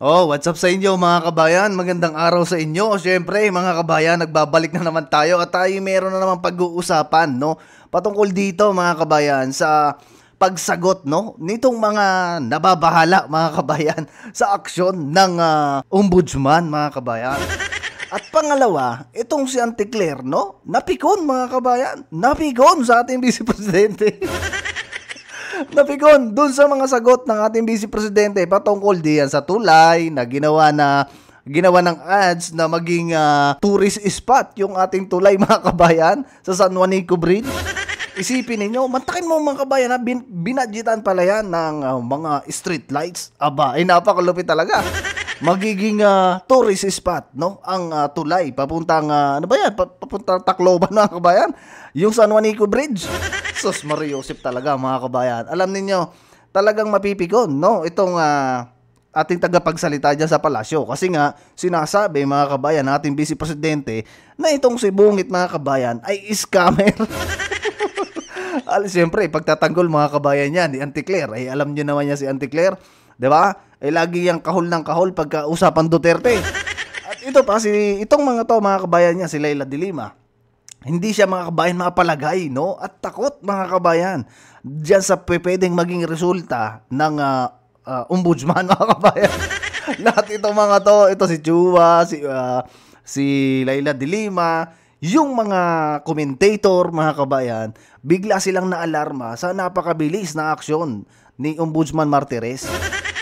Oh, what's up sa inyo mga kabayan? Magandang araw sa inyo. Siyempre, mga kabayan, nagbabalik na naman tayo at tayo meron na naman pag-uusapan, no? Patungkol dito, mga kabayan, sa pagsagot, no? Nitong mga nababahala, mga kabayan, sa aksyon ng ombudsman, mga kabayan. At pangalawa, itong si Auntie Claire, no? Napikon, mga kabayan. Napikon sa ating Vice Presidente. Napikon dun sa mga sagot ng ating Vice Presidente patungkol diyan sa tulay na ginawa ng ads na maging tourist spot yung ating tulay, mga kabayan, sa San Juanico Bridge. Isipin ninyo, mantakin mo mga kabayan, binadgetan pala yan ng mga street lights. Aba, ay napakalupit talaga. Magiging tourist spot, no? Ang tulay papuntang ano ba yan? Papuntang Tacloban, mga kabayan. Yung San Juanico Bridge. Sus Mariosep talaga, mga kabayan. Alam niyo, talagang mapipikon, no? Itong ating tagapagsalita dyan sa palasyo. Kasi nga, sinasabi, mga kabayan, ating Vice Presidente, na itong si Bungit, mga kabayan, ay scammer. Siyempre, pagtatanggol, mga kabayan yan, ni Auntie Claire. Ay, alam niyo naman niya si Auntie Claire. Diba? Ay, lagi yung kahol ng kahol pagka usapan Duterte. At ito pa, itong mga to, mga kabayan niya, si Leila de Lima. Hindi siya, mga kabayan, mapalagay, no? At takot, mga kabayan, diyan sa pwedeng maging resulta ng ombudsman, mga kabayan. Lahat itong mga to, ito si Chua, si Leila de Lima, yung mga commentator, mga kabayan, bigla silang naalarma sa napakabilis na aksyon ni Ombudsman Martires.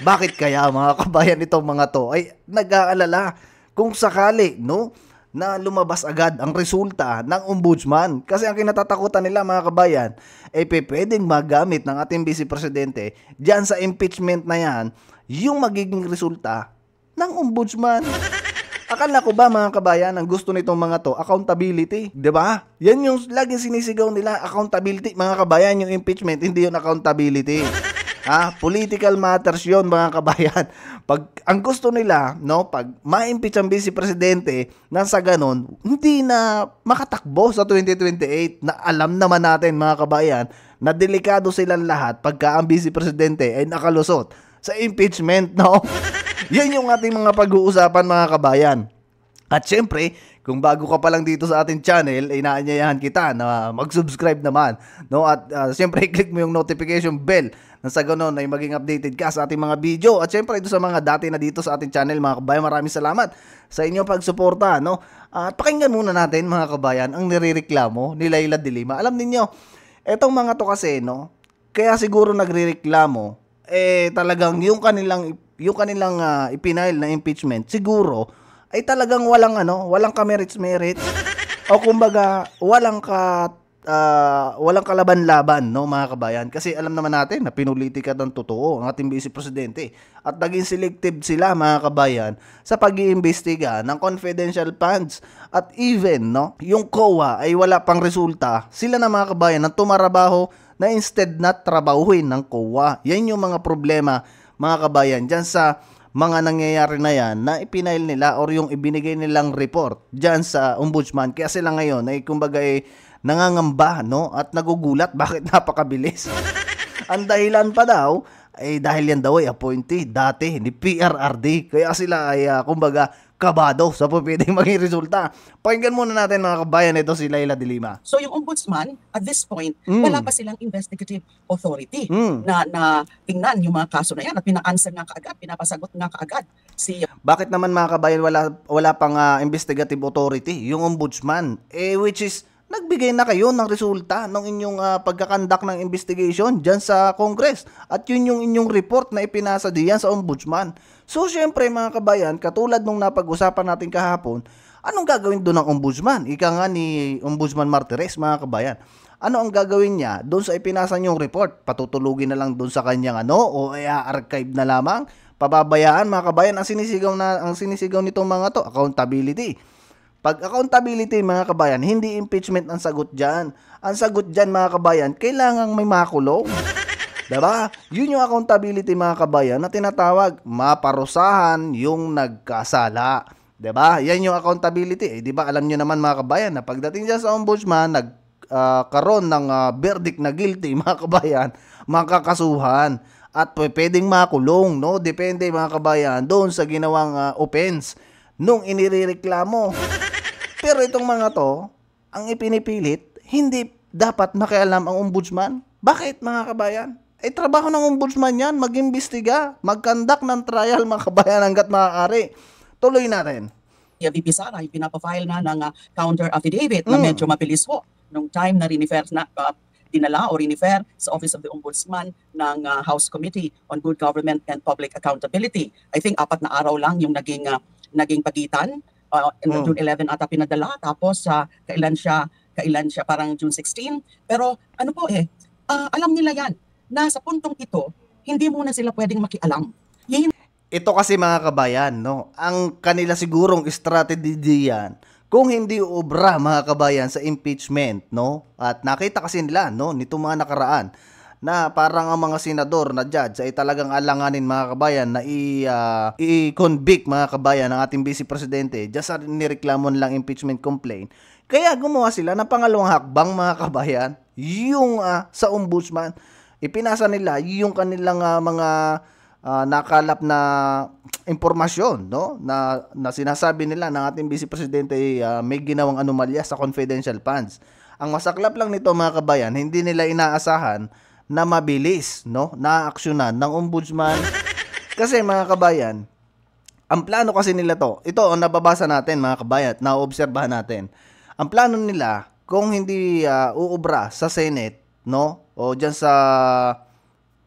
Bakit kaya, mga kabayan, itong mga to ay nag-aalala kung sakali, no, na lumabas agad ang resulta ng ombudsman. Kasi ang kinatatakutan nila, mga kabayan, ay pwedeng magamit ng ating Vice Presidente dyan sa impeachment na yan, yung magiging resulta ng ombudsman. Akala ko ba, mga kabayan, ang gusto nitong mga to, accountability, 'di ba? Yan yung laging sinisigaw nila, accountability, mga kabayan, yung impeachment, hindi yung accountability. Political matters yun, mga kabayan. Pag ang gusto nila, no, pag ma-impeach ang Vice Presidente, nang sa ganon, hindi na makatakbo sa 2028, na alam naman natin, mga kabayan, na delikado silang lahat pagka ang Vice Presidente ay nakalusot sa impeachment, no? Yan yung ating mga pag-uusapan, mga kabayan. At syempre, kung bago ka pa lang dito sa ating channel, ay inaanyayahan kita na mag-subscribe naman, no? At syempre, click mo yung notification bell na sa ganun ay maging updated ka sa ating mga video. At syempre, ito sa mga dati na dito sa ating channel, mga kabayan, maraming salamat sa inyong pagsuporta, no? At pakinggan muna natin, mga kabayan, ang nirereklamo ni Leila de Lima. Alam niyo, etong mga to kasi, no, kaya siguro nagrereklamo, talagang yung kanilang ipinail na impeachment, siguro ay talagang walang ka-merits-merits, o kumbaga walang kalaban-laban, no, mga kabayan. Kasi alam naman natin na pinulitika ng totoo ang ating Vice Presidente at naging selective sila, mga kabayan, sa pag-iimbestiga ng confidential funds. At even, no, yung COA ay wala pang resulta, sila na, mga kabayan, ang tumarabaho na instead na trabahuhin ng COA. Yan yung mga problema, mga kabayan, dyan sa mga nangyayari na yan na ipinail nila or yung ibinigay nilang report dyan sa ombudsman. Kaya sila ngayon ay kumbaga nangangamba, no, at nagugulat bakit napakabilis. Ang dahilan pa daw ay dahil yan daw ay appointee dati ni PRRD. Kaya sila ay kumbaga kabado sa pwedeng maging resulta. Pakinggan muna natin, mga kabayan, ito si Leila de Lima. So yung ombudsman, at this point, wala pa silang investigative authority na tingnan yung mga kaso na yan at pina-answer nga kaagad, pinapasagot nga kaagad. Bakit naman, mga kabayan, wala pang investigative authority yung ombudsman? Which is, nagbigay na kayo ng resulta ng inyong pagkakandak ng investigation dyan sa Congress. At yun yung inyong report na ipinasa diyan sa ombudsman. So, syempre, mga kabayan, katulad nung napag-usapan natin kahapon, anong gagawin doon ng ombudsman? Ika nga ni Ombudsman Martires, mga kabayan. Ano ang gagawin niya doon sa ipinasa niyong report? Patutulugin na lang doon sa kanyang o i-archive na lamang? Pababayaan, mga kabayan, ang sinisigaw nitong mga to, accountability. Pag accountability, mga kabayan, hindi impeachment ang sagot dyan. Ang sagot dyan, mga kabayan, kailangang may makulong. Diba? Yun yung accountability, mga kabayan, na tinatawag, maparusahan yung nagkasala. Diba? Yan yung accountability. Diba, alam nyo naman, mga kabayan, na pagdating dyan sa ombudsman, karon ng verdict na guilty, mga kabayan, makakasuhan. at pwedeng makulong, no? Depende mga kabayan doon sa ginawang offense nung inirereklamo. Pero itong mga to, ang ipinipilit, hindi dapat makialam ang ombudsman. Bakit mga kabayan? Trabaho ng ombudsman yan, mag-imbestiga, mag-conduct ng trial mga kabayan hanggat maaari. Tuloy natin. VP Sara ay pinapafile na ng counter affidavit na medyo mabilis po nung time na rinifer na dinala o rinifer sa Office of the Ombudsman ng House Committee on Good Government and Public Accountability. I think 4 na araw lang yung naging pagitan. June 11 ata pinadala, tapos kailan siya parang June 16. Pero ano po alam nila yan na sa puntong ito, hindi muna sila pwedeng makialam. Ito kasi mga kabayan, no, ang kanila sigurong strategy diyan, kung hindi uubra mga kabayan sa impeachment, no, at nakita kasi nila, no, nito mga nakaraan, na parang ang mga senador na judge ay talagang alanganin mga kabayan na i-convict mga kabayan ng ating vice presidente just sa nireklamo nilang impeachment complaint. Kaya gumawa sila ng pangalawang hakbang mga kabayan, yung sa ombudsman, ipinasa nila yung kanilang mga nakalap na impormasyon, no, na sinasabi nila ng ating vice presidente may ginawang anomalya sa confidential funds. Ang masaklap lang nito mga kabayan, hindi nila inaasahan na mabilis, no, na-aksyonan ng ombudsman. Kasi mga kabayan, ang plano kasi nila ito ang nababasa natin mga kabayan, naoobserbahan natin. Ang plano nila, kung hindi uubra sa Senate, no, o dyan sa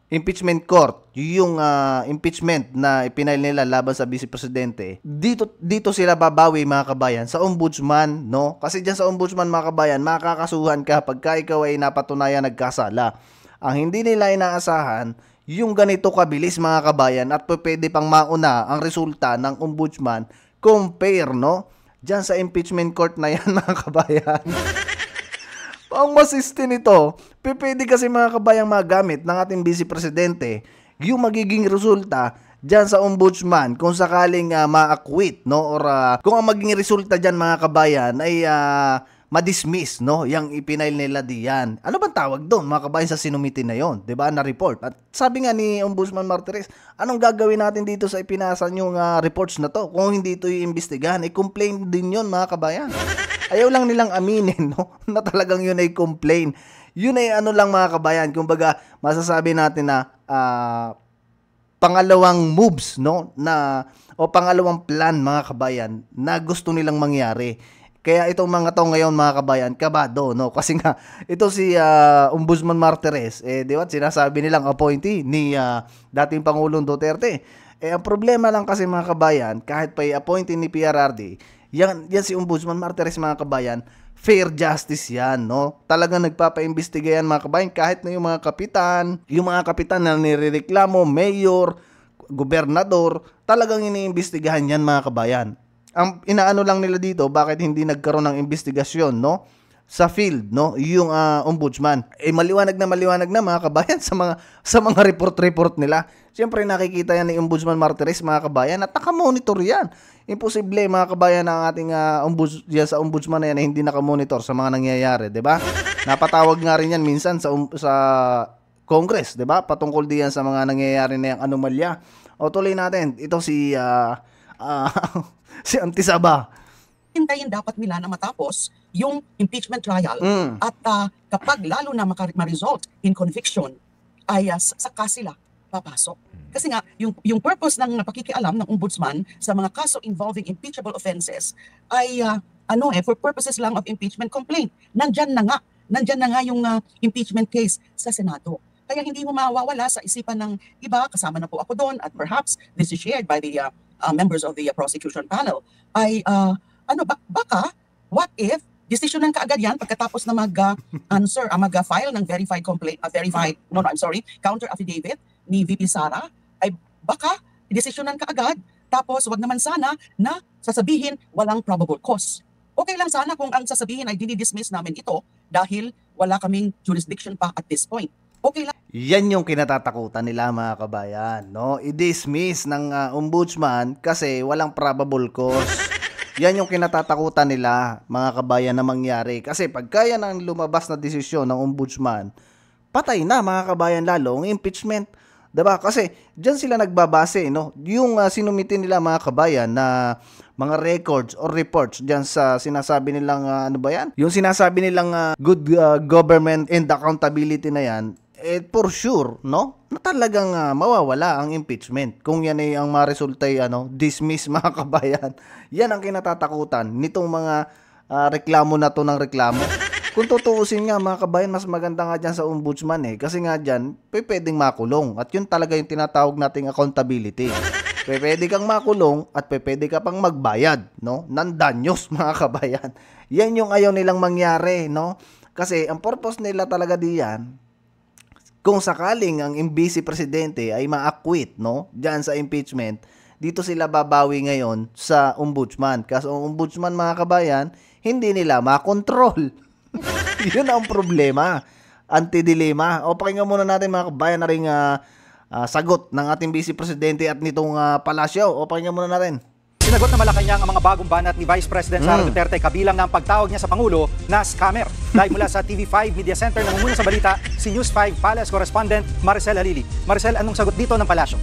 impeachment court, yung impeachment na ipinail nila laban sa vice presidente, dito sila babawi mga kabayan sa ombudsman, no? Kasi diyan sa ombudsman mga kabayan, makakasuhan ka pagka ikaw ay napatunayan nagkasala. Ang hindi nila inaasahan, yung ganito kabilis mga kabayan at pwede pang mauna ang resulta ng ombudsman compare, no? Diyan sa impeachment court na yan mga kabayan. Ang masiste nito, pwede kasi mga kabayang magamit ng ating vice presidente yung magiging resulta dyan sa ombudsman kung sakaling ma-acquit, no, or kung ang magiging resulta dyan mga kabayan ay ma-dismiss, no, yung ipinail nila diyan. Ano bang tawag doon mga kabayan sa sinumiti na yon, 'di ba, na report? At sabi nga ni Ombudsman Martires, anong gagawin natin dito sa ipinasa yung reports na to? Kung hindi ito iimbestigahan, i-complain din yon mga kabayan. Ayaw lang nilang aminin, no, na talagang yun ay complain. Yun ay ano lang mga kabayan, kumbaga masasabi natin na pangalawang moves, no, na o pangalawang plan mga kabayan na gusto nilang mangyari. Kaya itong mga to ngayon mga kabayan, kabado, no, kasi nga ito si Ombudsman Martires, di ba, sinasabi nilang appointee ni dating Pangulong Duterte. Ang problema lang kasi mga kabayan, kahit pa i-appointee ni PRRD, yan si Ombudsman Martires mga kabayan, fair justice yan, no? Talagang nagpapaimbestiga yan mga kabayan, kahit na yung mga kapitan na nirereklamo, mayor, gobernador, talagang iniimbestigahan yan mga kabayan. Ang inaano lang nila dito, bakit hindi nagkaroon ng investigasyon, no, sa field, no, yung ombudsman. Maliwanag na mga kabayan sa mga report nila. Siyempre nakikita yan ni Ombudsman Martires mga kabayan at nakamonitor yan. Imposible mga kabayan ang ating sa ombudsman na yan na hindi nakamonitor sa mga nangyayari, 'di ba? Napatawag nga rin yan minsan sa Congress, 'di ba? Patungkol diyan sa mga nangyayari na yung anomalya. O tuloy natin, ito si si Antisaba. Hintayin dapat nila na matapos yung impeachment trial at kapag lalo na ma-result in conviction ay saka sila papasok. Kasi nga yung purpose ng pakikialam ng ombudsman sa mga kaso involving impeachable offenses ay for purposes lang of impeachment complaint. Nandyan na nga yung impeachment case sa Senado. Kaya hindi mo mawawala sa isipan ng iba, kasama na po ako doon at perhaps this is shared by the members of the prosecution panel, ay baka what if desisyonan kaagad yan pagkatapos na mag-file ng counter affidavit ni VP Sara, ay baka desisyonan kaagad tapos wag naman sana na sasabihin walang probable cause. Okay lang sana kung ang sasabihin ay dinidismiss namin ito dahil wala kaming jurisdiction pa at this point. Okay lang. Yan yung kinatatakutan nila mga kabayan, no? I-dismiss ng ombudsman kasi walang probable cause. Yan yung kinatatakutan nila mga kabayan na mangyari. Kasi pagka yan ang lumabas na desisyon ng ombudsman, patay na mga kabayan lalo ang impeachment. Diba? Kasi diyan sila nagbabase, no? Yung sinumitin nila mga kabayan na mga records or reports diyan sa sinasabi nilang ano ba yan? Yung sinasabi nilang good government and accountability na yan, for sure, no? Na talagang mawawala ang impeachment. Kung yan ay ang maresulta ay dismiss mga kabayan. Yan ang kinatatakutan nitong mga reklamo na to ng reklamo. Kung tutuusin nga mga kabayan, mas maganda nga dyan sa ombudsman kasi nga dyan, pwedeng makulong. At yun talaga yung tinatawag nating accountability. Pwede kang makulong at pwede ka pang magbayad, no? Ng danyos mga kabayan. Yan yung ayaw nilang mangyari, no? Kasi ang purpose nila talaga diyan, kung sakaling ang imbisi presidente ay ma-acquit, no? Diyan sa impeachment, dito sila babawi ngayon sa ombudsman. Kasi ang ombudsman mga kabayan, hindi nila makontrol. Yun ang problema. Antidilema. O pakinggan muna natin mga kabayan na ring sagot ng ating Vice Presidente at nitong palasyo. O pakinggan muna natin. Sinagot na Malacanang ang mga bagong banat ni Vice President Sara Duterte kabilang ng pagtawag niya sa Pangulo na scammer. Live mula sa TV5 Media Center, nangunguna sa balita si News 5 Palace Correspondent Maricel Halili. Maricel, anong sagot dito ng palasyo?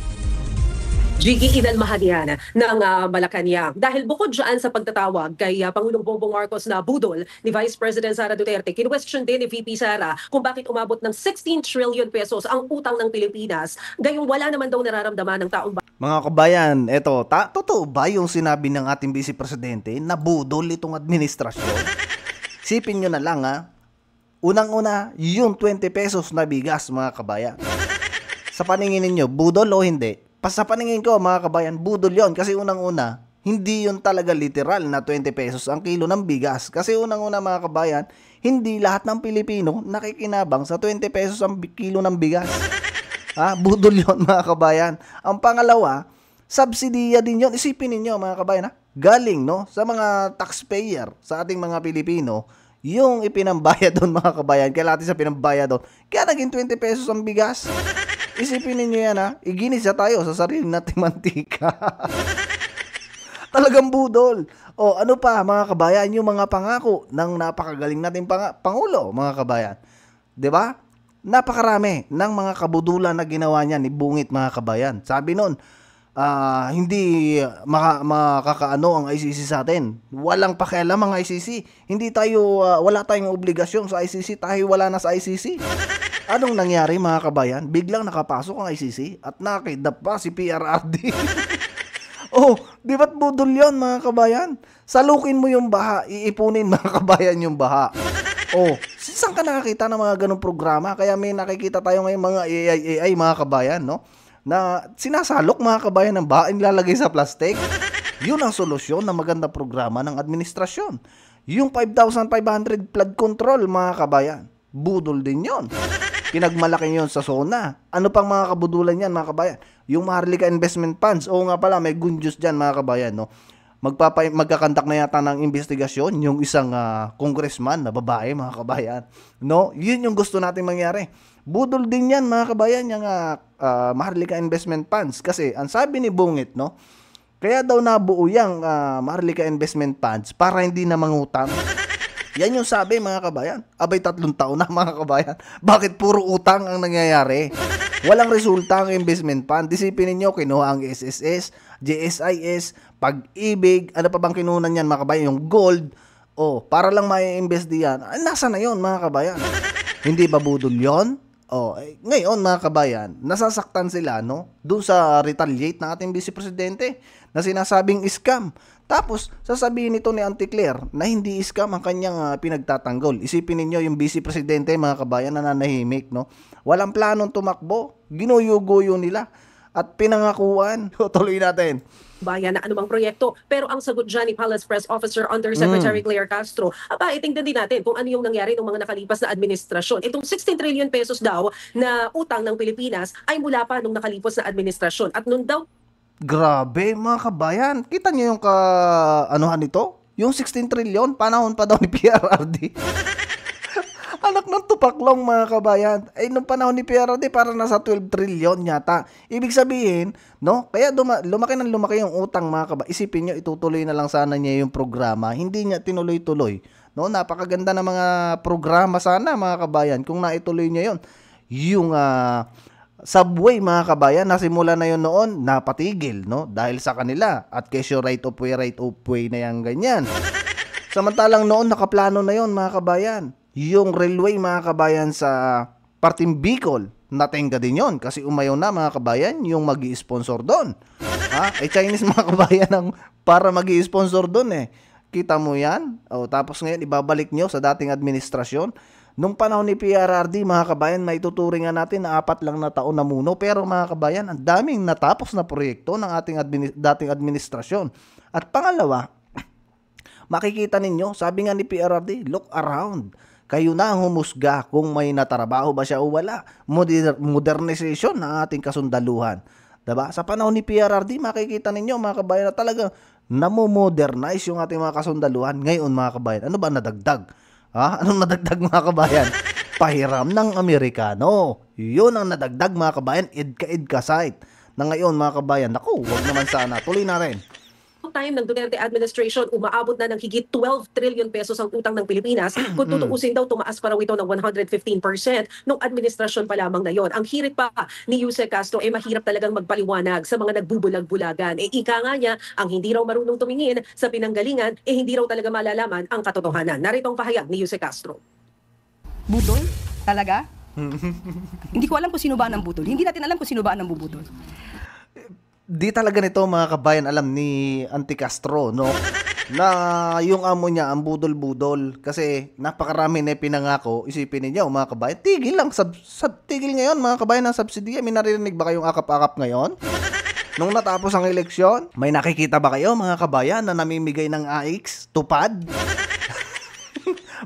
Jiggy inalmahadian ng Malacanang. Dahil bukod dyan sa pagtatawag kay Pangulong Bongbong Marcos na budol ni Vice President Sara Duterte, kinwestiyon din ni VP Sara kung bakit umabot ng 16 trillion pesos ang utang ng Pilipinas, gayong wala naman daw nararamdaman ng taong bayan. Mga kabayan, eto, totoo ba yung sinabi ng ating Vice Presidente na budol itong administrasyon? Sipin nyo na lang unang-una, yung 20 pesos na bigas mga kabayan. Sa paningin ninyo, budol o hindi? Sa paningin ko mga kabayan, budol yon. Kasi unang-una, hindi yun talaga literal na 20 pesos ang kilo ng bigas. Kasi unang-una mga kabayan, hindi lahat ng Pilipino nakikinabang sa 20 pesos ang kilo ng bigas. Budol yon mga kabayan. Ang pangalawa, subsidiya din yon. Isipin ninyo mga kabayan, galing sa mga taxpayer, sa ating mga Pilipino, yung ipinambayad doon mga kabayan, kaya natin sa pinambayad doon, kaya naging 20 pesos ang bigas. Isipin ninyo yan iginisa tayo sa sarili nating mantika. Talagang budol. O ano pa mga kabayan, yung mga pangako ng napakagaling nating Pangulo mga kabayan. 'Di ba? Napakarami ng mga kabudulan na ginawa niya ni Bungit mga kabayan. Sabi noon, hindi makakaano ang ICC sa atin. Walang pakialam ang ICC. Hindi tayo, wala tayong obligasyon sa ICC. Tayo wala na sa ICC. Anong nangyari mga kabayan? Biglang nakapasok ang ICC at nakidnap pa si PRRD. Di ba't budol yun mga kabayan? Salukin mo yung baha, iipunin mga kabayan yung baha. Saan ka nakakita ng mga ganong programa? Kaya may nakikita tayo ngayon mga AI mga kabayan, no? Na sinasalok mga kabayan ng baha, nilalagay sa plastic. Yun ang solusyon ng maganda programa ng administrasyon. Yung 5,500 flood control mga kabayan, budol din yon. Pinagmalaki yon sa SONA. Ano pang mga kabudulan yan mga kabayan? Yung Maharlika Investment Funds. Oo nga pala, may good news dyan mga kabayan, no? Magkakandak na yata ng investigasyon yung isang congressman na babae mga kabayan, no? Yun yung gusto nating mangyari. Budol din yan mga kabayan, yung Maharlika Investment Funds. Kasi ang sabi ni Bungit, no? Kaya daw nabuo yung Maharlika Investment Funds para hindi na mangutang. Yan yung sabi mga kabayan. Abay 3 taon na mga kabayan. Bakit puro utang ang nangyayari? Walang resulta ang investment fund. Isipin ninyo, kinuha ang SSS, GSIS, Pag-ibig, ano pa bang kinunan yan mga kabayan? Yung gold. Para lang mai-invest diyan. Nasa na yon mga kabayan? Hindi ba budol yon? Ngayon mga kabayan, nasasaktan sila doon sa retaliate ng ating Vice Presidente na sinasabing scam. Tapos, sasabihin nito ni Auntie Claire na hindi scam ang kanyang pinagtatanggol. Isipin ninyo yung Vice Presidente, mga kabayan, nananahimik, no? Walang planong tumakbo. Ginuyuguyo nila. At pinangakuan. Tuloy natin. Bayan na anumang proyekto. Pero ang sagot dyan ni Palace Press Officer Undersecretary Claire Castro, itingnan din natin kung ano yung nangyari ng mga nakalipas na administrasyon. Itong 16 trillion pesos daw na utang ng Pilipinas ay mula pa nung nakalipos na administrasyon. At nung daw Grabe mga kabayan. Kita niyo yung anuhan nito? Yung 16 trillion, panahon pa daw ni PRRD. Anak ng tupaklong mga kabayan. Nung panahon ni PRRD, parang nasa 12 trillion yata. Ibig sabihin, no? Kaya lumaki ng lumaki yung utang mga kabayan. Isipin nyo, itutuloy na lang sana niya yung programa. Hindi niya tinuloy-tuloy. No? Napakaganda ng mga programa sana mga kabayan kung naituloy niya yun. Yung subway, mga kabayan, nasimula na yun noon, napatigil, no? Dahil sa kanila. At kesyo right of way na yan, ganyan. Samantalang noon, nakaplano na yon, mga kabayan. Yung railway, mga kabayan, sa parting Bicol, natenga din yon. Kasi umayaw na, mga kabayan, yung mag-i-sponsor doon. Chinese, mga kabayan, ang para mag-i-sponsor doon, eh. Kita mo yan? Tapos ngayon, ibabalik nyo sa dating administrasyon. Nung panahon ni PRRD, mga kabayan, may tuturingan natin na 4 lang na taon na muno. Pero mga kabayan, ang daming natapos na proyekto ng ating dating administrasyon. At pangalawa, makikita ninyo, sabi nga ni PRRD, look around. Kayo na ang humusga kung may natrabaho ba siya o wala. Modernization ng ating kasundaluhan. Diba? Sa panahon ni PRRD, makikita ninyo, mga kabayan, na talagang namomodernize yung ating mga kasundaluhan. Ngayon, mga kabayan, ano ba nadagdag? Anong nadagdag, mga kabayan? Pahiram ng Amerikano. Yun ang nadagdag, mga kabayan. Edka site. Na ngayon, mga kabayan, naku, wag naman sana. Tuloy na rin. Time ng Duterte administration, umaabot na ng higit 12 trillion pesos ang utang ng Pilipinas. Kung tutuusin daw, tumaas pa raw ito ng 115% nung administrasyon pa lamang na yon. Ang hirit pa ni Yuse Castro, mahirap talagang magpaliwanag sa mga nagbubulag-bulagan. Ika nga niya, ang hindi raw marunong tumingin sa pinanggalingan, hindi raw talaga malalaman ang katotohanan. Narito ang pahayag ni Yuse Castro. Budol? Talaga? Hindi ko alam kung sino ba ang budol. Hindi natin alam kung sino ba ang bubudol. Di talaga nito, mga kabayan, alam ni Auntie Castro, no? Na yung amo niya ang budol-budol kasi napakarami na pinangako. Isipin niyo, mga kabayan, tigil lang tigil ngayon, mga kabayan, ng subsidiya. May naririnig ba kayong akap-akap ngayon? Nung natapos ang eleksyon, may nakikita ba kayo, mga kabayan, na namimigay ng AX tupad?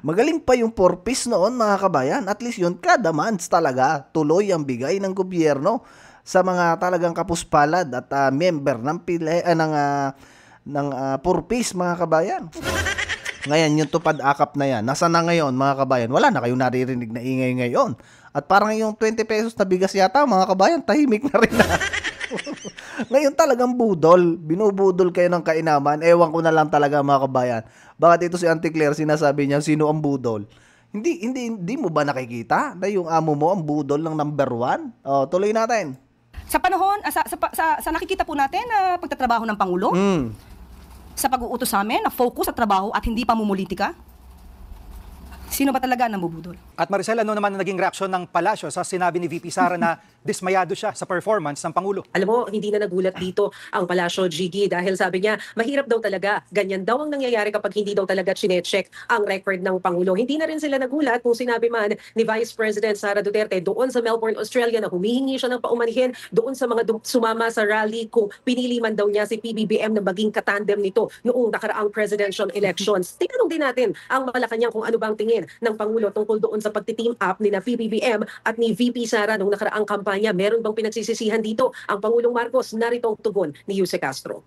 Magaling pa yung 4-piece noon, mga kabayan. At least yun, kada months talaga tuloy ang bigay ng gobyerno sa mga talagang kapuspalad at member ng ng 4-piece, mga kabayan. Ngayon, yung tupad akap na yan, nasa na ngayon, mga kabayan? Wala na kayong naririnig na ingay ngayon. At parang yung 20 pesos na bigas yata, mga kabayan, tahimik na rin na. Ngayon talagang budol. Binubudol kayo ng kainaman. Ewan ko na lang talaga, mga kabayan. Bakit ito si Auntie Claire, sinasabi niya, sino ang budol? Hindi mo ba nakikita na yung amo mo ang budol ng number 1? Tuloy natin. Sa panahon, sa nakikita po natin na pagtatrabaho ng Pangulo, sa pag-uutos sa amin, na focus sa trabaho at hindi pamumulitika, sino ba talaga ang bubudol? At Maricel, ano naman ang naging reaksyon ng palasyo sa sinabi ni VP Sara na dismayado siya sa performance ng Pangulo? Alam mo, hindi na nagulat dito ang Palasyo, Gigi, dahil sabi niya, mahirap daw talaga. Ganyan daw ang nangyayari kapag hindi daw talaga chinecheck ang record ng Pangulo. Hindi na rin sila nagulat kung sinabi man ni Vice President Sara Duterte doon sa Melbourne, Australia, na humihingi siya ng paumanhin doon sa mga sumama sa rally kung pinili man daw niya si PBBM na maging katandem nito noong nakaraang presidential elections. Tinanong din natin ang Malacanang kung ano bang tingin ng Pangulo tungkol doon sa pagti-team up ni na PBBM at ni VP Sara noong nakaraang kampanya. Meron bang pinagsisisihan dito ang Pangulong Marcos? Narito ang tugon ni Yuse Castro.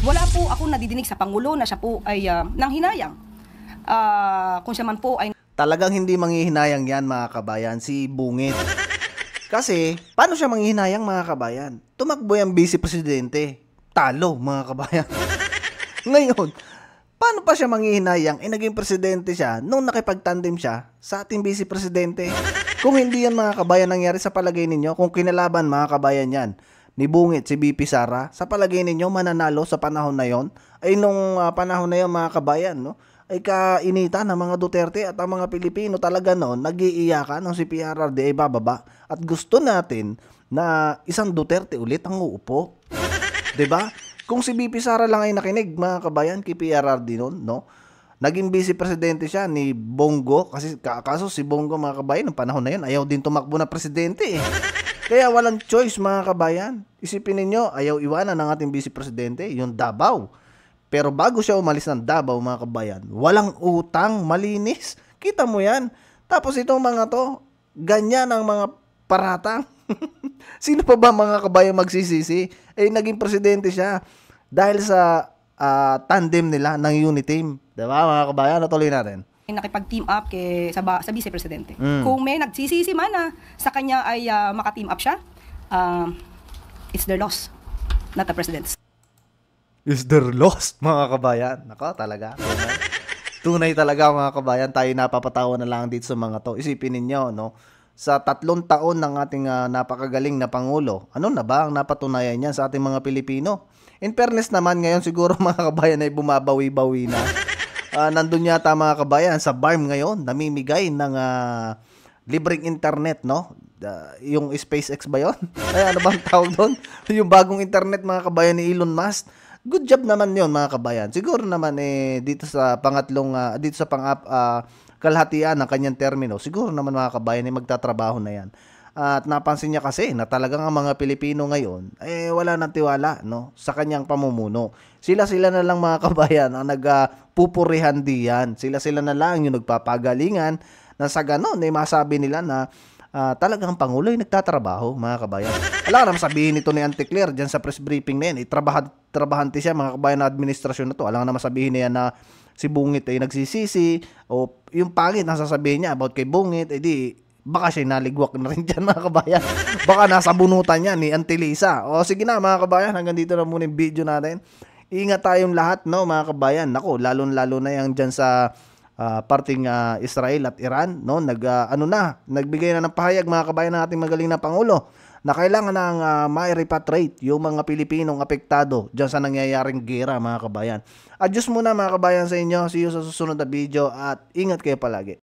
Wala po ako nadidinig sa Pangulo na siya po ay nanghinayang. Kung siya man po ay... Talagang hindi manghihinayang yan, mga kabayan, si Bungit. Kasi, paano siya manghihinayang, mga kabayan? Tumakbo yung vice presidente. Talo, mga kabayan. Ngayon, paano pa siya manghihinayang? Naging presidente siya nung nakipagtandem siya sa ating vice presidente. Kung hindi yan, mga kabayan, nangyari, sa palagay ninyo, kung kinalaban, mga kabayan, yan ni Bungit, si VP Sara, sa palagay ninyo, mananalo sa panahon na yon? Ay nung panahon na yon, mga kabayan, no? Ay kainita ng mga Duterte at ang mga Pilipino talaga noon, nag-iiyakan nung si PRRD ay bababa. At gusto natin na isang Duterte ulit ang uupo. 'Di ba? Kung si VP Sara lang ay nakinig, mga kabayan, kay PRRD noon, no? Naging vice presidente siya ni Bongo, kasi kaso si Bongo, mga kabayan, ng panahon na yun, ayaw din tumakbo na presidente eh. Kaya walang choice, mga kabayan. Isipin ninyo, ayaw iwanan ng ating vice presidente, yung Davao. Pero bago siya umalis ng Davao, mga kabayan, walang utang, malinis. Kita mo yan. Tapos itong mga to, ganyan ang mga paratang. Sino pa ba, mga kabayan, magsisisi? Naging presidente siya dahil sa tandem nila ng unity team. Diba, mga kabayan? Natuloy natin. Nakipag-team up sa vice presidente. Kung may nagsisisi man na sa kanya ay maka-team up siya, it's their loss, not the president's. Is their loss, mga kabayan? Nako, talaga. Tunay talaga, mga kabayan. Tayo napapatawa na lang dito sa mga to. Isipin ninyo, no? sa 3 taon ng ating napakagaling na Pangulo. Ano na ba ang napatunayan niyan sa ating mga Pilipino? In fairness naman, ngayon siguro mga kabayan ay bumabawi-bawi na. Nandun yata mga kabayan sa BARM ngayon, namimigay ng libreng internet, no? Yung SpaceX ba yun? Ay, ano bang tawag doon? Yung bagong internet mga kabayan ni Elon Musk. Good job naman yun mga kabayan. Siguro naman dito sa kalahatian ng kanyang termino, siguro naman mga kabayan magtatrabaho na yan. At napansin niya kasi na talagang ang mga Pilipino ngayon wala nang tiwala, no, sa kanyang pamumuno. Sila na lang mga kabayan ang nagpupurihan diyan. Sila na lang yung nagpapagalingan na sa ganon masabi nila na talagang Pangulo ay nagtatrabaho mga kabayan. Alam naman sabihin nito ni Auntie Claire diyan sa press briefing na yan, trabahante siya mga kabayan na administrasyon na to. Alam naman sabihin niya na si Bungit ay nagsisisi o yung pangit na sasabihin niya about kay Bungit, baka siya naligwak na rin dyan mga kabayan. Baka nasa bunutan niya ni Auntie Lisa. O sige na mga kabayan, hanggang dito na muna yung video natin. Ingat tayong lahat, no mga kabayan. Nako, lalo na yang dyan sa parting Israel at Iran, no, nagbigay na ng pahayag mga kabayan ng ating magaling na Pangulo na kailangan ng ma-repatriate yung mga Pilipinong apektado dyan sa nangyayaring gera mga kabayan. Adjust muna mga kabayan sa inyo. See you sa susunod na video at ingat kayo palagi.